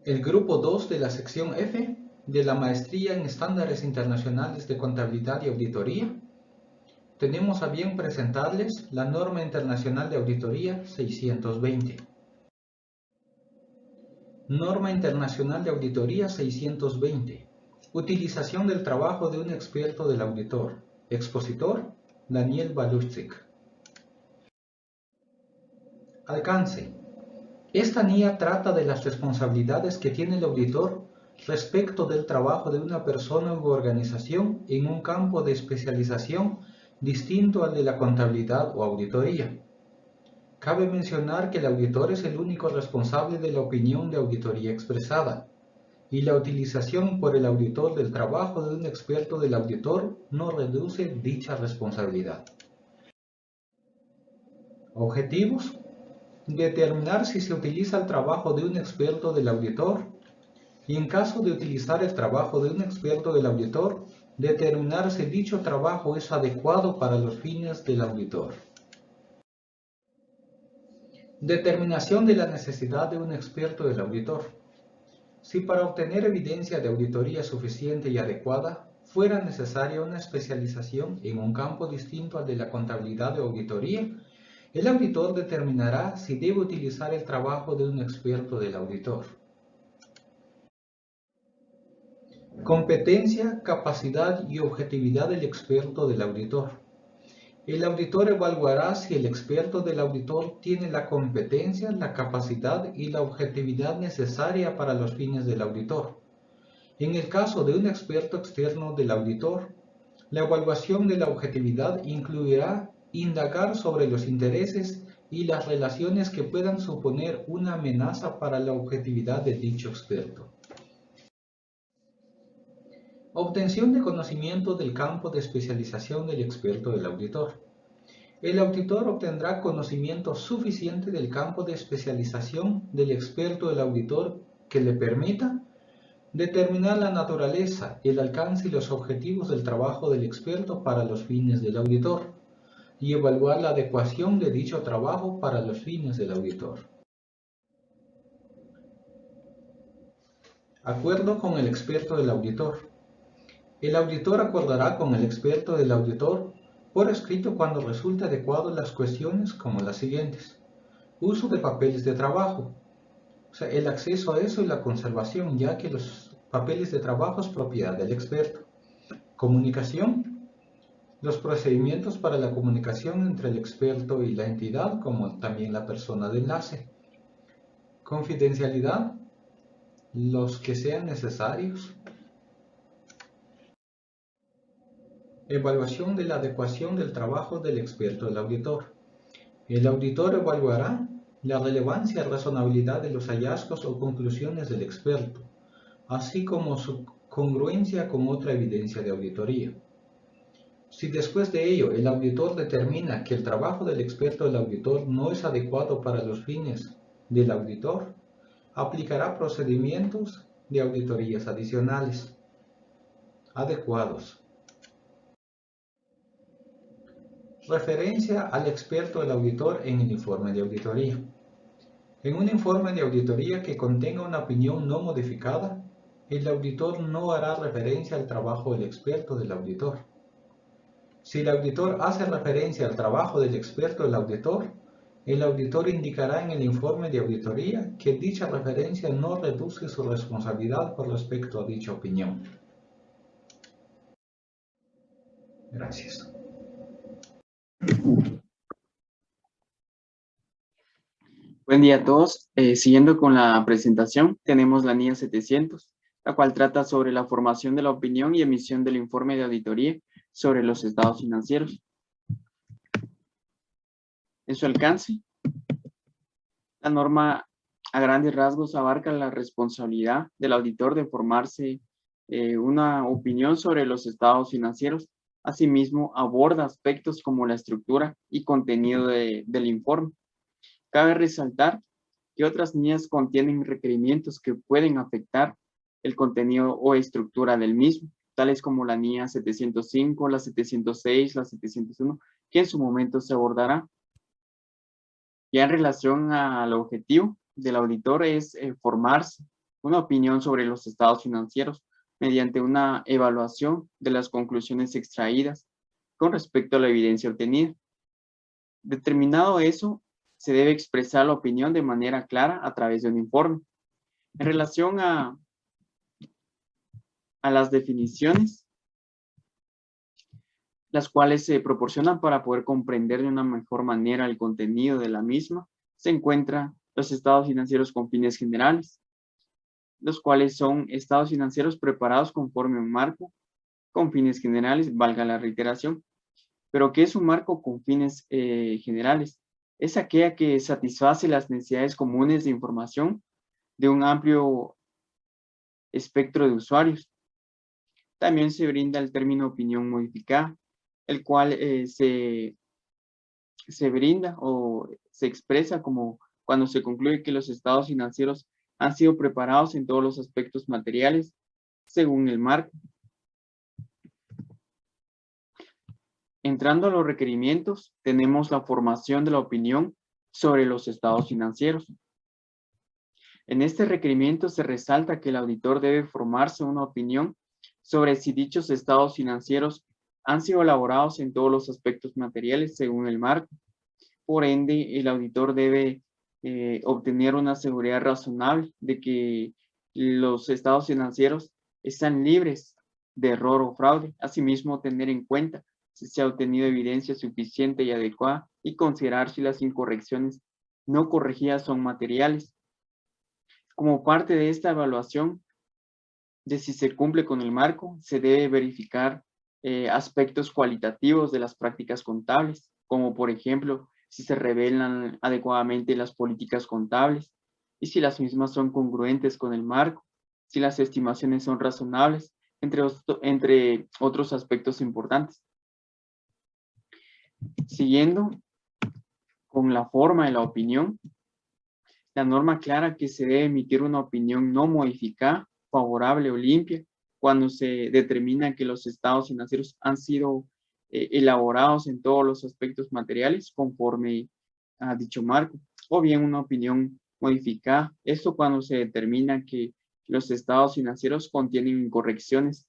el grupo 2 de la sección F de la Maestría en Estándares Internacionales de Contabilidad y Auditoría, tenemos a bien presentarles la Norma Internacional de Auditoría 620. Norma Internacional de Auditoría 620. Utilización del trabajo de un experto del auditor. Expositor, Daniel Baluchik. Alcance. Esta NIA trata de las responsabilidades que tiene el auditor respecto del trabajo de una persona u organización en un campo de especialización distinto al de la contabilidad o auditoría. Cabe mencionar que el auditor es el único responsable de la opinión de auditoría expresada, y la utilización por el auditor del trabajo de un experto del auditor no reduce dicha responsabilidad. Objetivos: determinar si se utiliza el trabajo de un experto del auditor y, en caso de utilizar el trabajo de un experto del auditor, determinar si dicho trabajo es adecuado para los fines del auditor. Determinación de la necesidad de un experto del auditor. Si para obtener evidencia de auditoría suficiente y adecuada fuera necesaria una especialización en un campo distinto al de la contabilidad o auditoría, el auditor determinará si debe utilizar el trabajo de un experto del auditor. Competencia, capacidad y objetividad del experto del auditor. El auditor evaluará si el experto del auditor tiene la competencia, la capacidad y la objetividad necesaria para los fines del auditor. En el caso de un experto externo del auditor, la evaluación de la objetividad incluirá indagar sobre los intereses y las relaciones que puedan suponer una amenaza para la objetividad de dicho experto. Obtención de conocimiento del campo de especialización del experto del auditor. El auditor obtendrá conocimiento suficiente del campo de especialización del experto del auditor que le permita determinar la naturaleza, el alcance y los objetivos del trabajo del experto para los fines del auditor y evaluar la adecuación de dicho trabajo para los fines del auditor. Acuerdo con el experto del auditor. El auditor acordará con el experto del auditor por escrito cuando resulte adecuado las cuestiones como las siguientes. Uso de papeles de trabajo. El acceso a eso y la conservación, ya que los papeles de trabajo es propiedad del experto. Comunicación. Los procedimientos para la comunicación entre el experto y la entidad, como también la persona de enlace. Confidencialidad. Los que sean necesarios. Evaluación de la adecuación del trabajo del experto del auditor. El auditor evaluará la relevancia y razonabilidad de los hallazgos o conclusiones del experto, así como su congruencia con otra evidencia de auditoría. Si después de ello el auditor determina que el trabajo del experto del auditor no es adecuado para los fines del auditor, aplicará procedimientos de auditorías adicionales adecuados. Referencia al experto del auditor en el informe de auditoría. En un informe de auditoría que contenga una opinión no modificada, el auditor no hará referencia al trabajo del experto del auditor. Si el auditor hace referencia al trabajo del experto del auditor, el auditor indicará en el informe de auditoría que dicha referencia no reduce su responsabilidad con respecto a dicha opinión. Gracias. Buen día a todos. Siguiendo con la presentación, tenemos la NIA 700, la cual trata sobre la formación de la opinión y emisión del informe de auditoría sobre los estados financieros. En su alcance, la norma a grandes rasgos abarca la responsabilidad del auditor de formarse una opinión sobre los estados financieros. Asimismo, aborda aspectos como la estructura y contenido del informe. Cabe resaltar que otras NIAs contienen requerimientos que pueden afectar el contenido o estructura del mismo, tales como la NIA 705, la 706, la 701, que en su momento se abordará. Ya en relación al objetivo del auditor es formarse una opinión sobre los estados financieros mediante una evaluación de las conclusiones extraídas con respecto a la evidencia obtenida. Determinado eso, se debe expresar la opinión de manera clara a través de un informe. En relación a las definiciones, las cuales se proporcionan para poder comprender de una mejor manera el contenido de la misma, se encuentran los estados financieros con fines generales, los cuales son estados financieros preparados conforme a un marco con fines generales, valga la reiteración. Pero ¿qué es un marco con fines generales? Es aquella que satisface las necesidades comunes de información de un amplio espectro de usuarios. También se brinda el término opinión modificada, el cual se brinda o se expresa como cuando se concluye que los estados financieros han sido preparados en todos los aspectos materiales según el marco. Entrando a los requerimientos, tenemos la formación de la opinión sobre los estados financieros. En este requerimiento se resalta que el auditor debe formarse una opinión sobre si dichos estados financieros han sido elaborados en todos los aspectos materiales según el marco. Por ende, el auditor debe obtener una seguridad razonable de que los estados financieros están libres de error o fraude. Asimismo, tener en cuenta si se ha obtenido evidencia suficiente y adecuada y considerar si las incorrecciones no corregidas son materiales. Como parte de esta evaluación de si se cumple con el marco, se debe verificar aspectos cualitativos de las prácticas contables, como por ejemplo, si se revelan adecuadamente las políticas contables y si las mismas son congruentes con el marco, si las estimaciones son razonables, entre otros aspectos importantes. Siguiendo con la forma de la opinión, la norma aclara que se debe emitir una opinión no modificada, favorable o limpia, cuando se determina que los estados financieros han sido elaborados en todos los aspectos materiales conforme a dicho marco, o bien una opinión modificada. Esto cuando se determina que los estados financieros contienen incorrecciones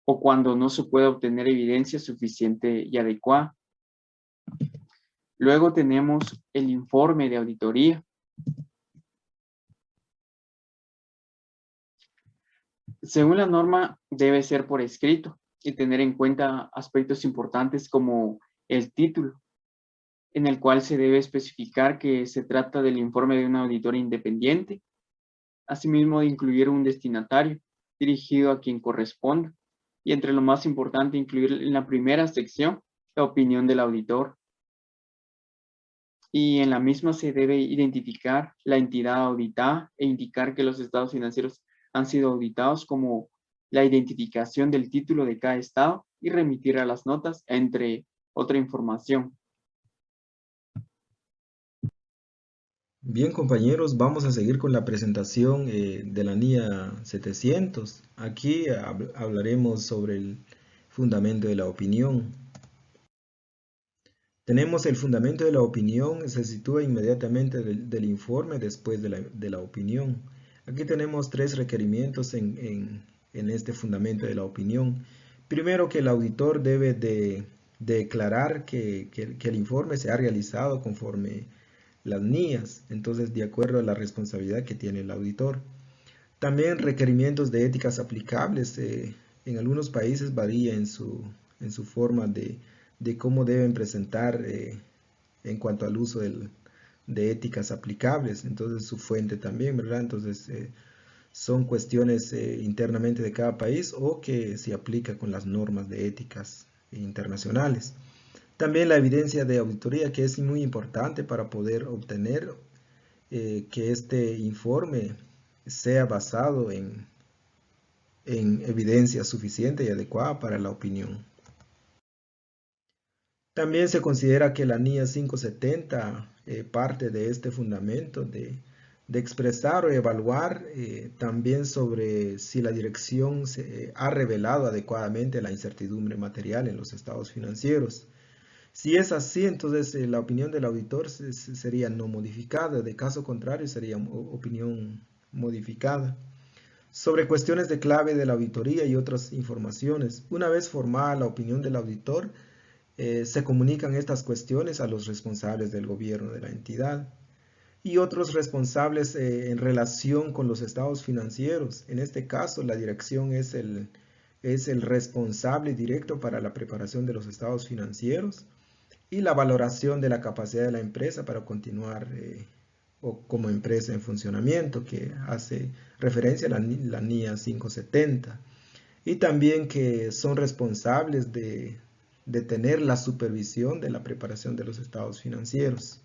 o cuando no se puede obtener evidencia suficiente y adecuada. Luego tenemos el informe de auditoría. Según la norma, debe ser por escrito y tener en cuenta aspectos importantes como el título, en el cual se debe especificar que se trata del informe de un auditor independiente, asimismo de incluir un destinatario dirigido a quien corresponda, y entre lo más importante, incluir en la primera sección la opinión del auditor. Y en la misma se debe identificar la entidad auditada e indicar que los estados financieros han sido auditados, como la identificación del título de cada estado y remitir a las notas, entre otra información. Bien, compañeros, vamos a seguir con la presentación de la NIA 700. Aquí hablaremos sobre el fundamento de la opinión. Tenemos el fundamento de la opinión, se sitúa inmediatamente del informe después de la opinión. Aquí tenemos tres requerimientos en este fundamento de la opinión. Primero, que el auditor debe de declarar que el informe se ha realizado conforme las NIAs, entonces de acuerdo a la responsabilidad que tiene el auditor. También requerimientos de éticas aplicables. En algunos países varía en su forma de cómo deben presentar en cuanto al uso de éticas aplicables, entonces su fuente también, ¿verdad? Entonces son cuestiones internamente de cada país o que se aplica con las normas de éticas internacionales. También la evidencia de auditoría, que es muy importante para poder obtener que este informe sea basado en evidencia suficiente y adecuada para la opinión. También se considera que la NIA 570 parte de este fundamento de expresar o evaluar también sobre si la dirección se ha revelado adecuadamente la incertidumbre material en los estados financieros. Si es así, entonces la opinión del auditor sería no modificada, de caso contrario sería opinión modificada. Sobre cuestiones de clave de la auditoría y otras informaciones. Una vez formada la opinión del auditor, se comunican estas cuestiones a los responsables del gobierno de la entidad y otros responsables en relación con los estados financieros. En este caso, la dirección es el responsable directo para la preparación de los estados financieros y la valoración de la capacidad de la empresa para continuar o como empresa en funcionamiento, que hace referencia a la NIA 570, y también que son responsables de tener la supervisión de la preparación de los estados financieros.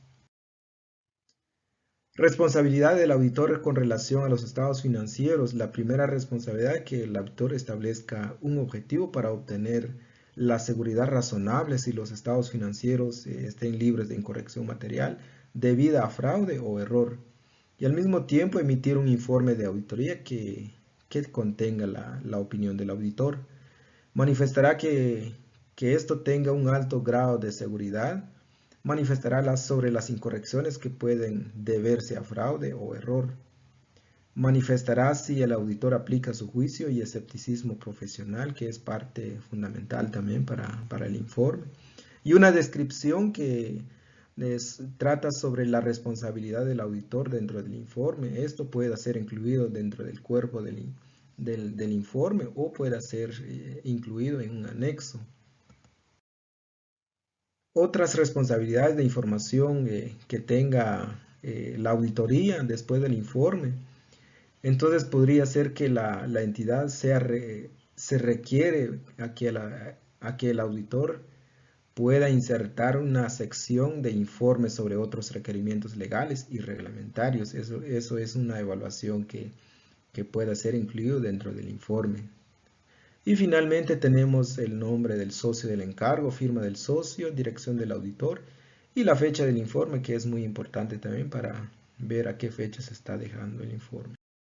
Responsabilidad del auditor con relación a los estados financieros. La primera responsabilidad es que el auditor establezca un objetivo para obtener la seguridad razonable si los estados financieros estén libres de incorrección material debida a fraude o error, y al mismo tiempo emitir un informe de auditoría que contenga la opinión del auditor. Manifestará que esto tenga un alto grado de seguridad. Manifestará sobre las incorrecciones que pueden deberse a fraude o error. Manifestará si el auditor aplica su juicio y escepticismo profesional, que es parte fundamental también para el informe. Y una descripción que trata sobre la responsabilidad del auditor dentro del informe. Esto puede ser incluido dentro del cuerpo del informe o puede ser incluido en un anexo. Otras responsabilidades de información que tenga la auditoría después del informe. Entonces podría ser que la entidad se requiere a que el auditor pueda insertar una sección de informes sobre otros requerimientos legales y reglamentarios. Eso es una evaluación que pueda ser incluido dentro del informe. Y finalmente tenemos el nombre del socio del encargo, firma del socio, dirección del auditor y la fecha del informe, que es muy importante también para ver a qué fecha se está dejando el informe.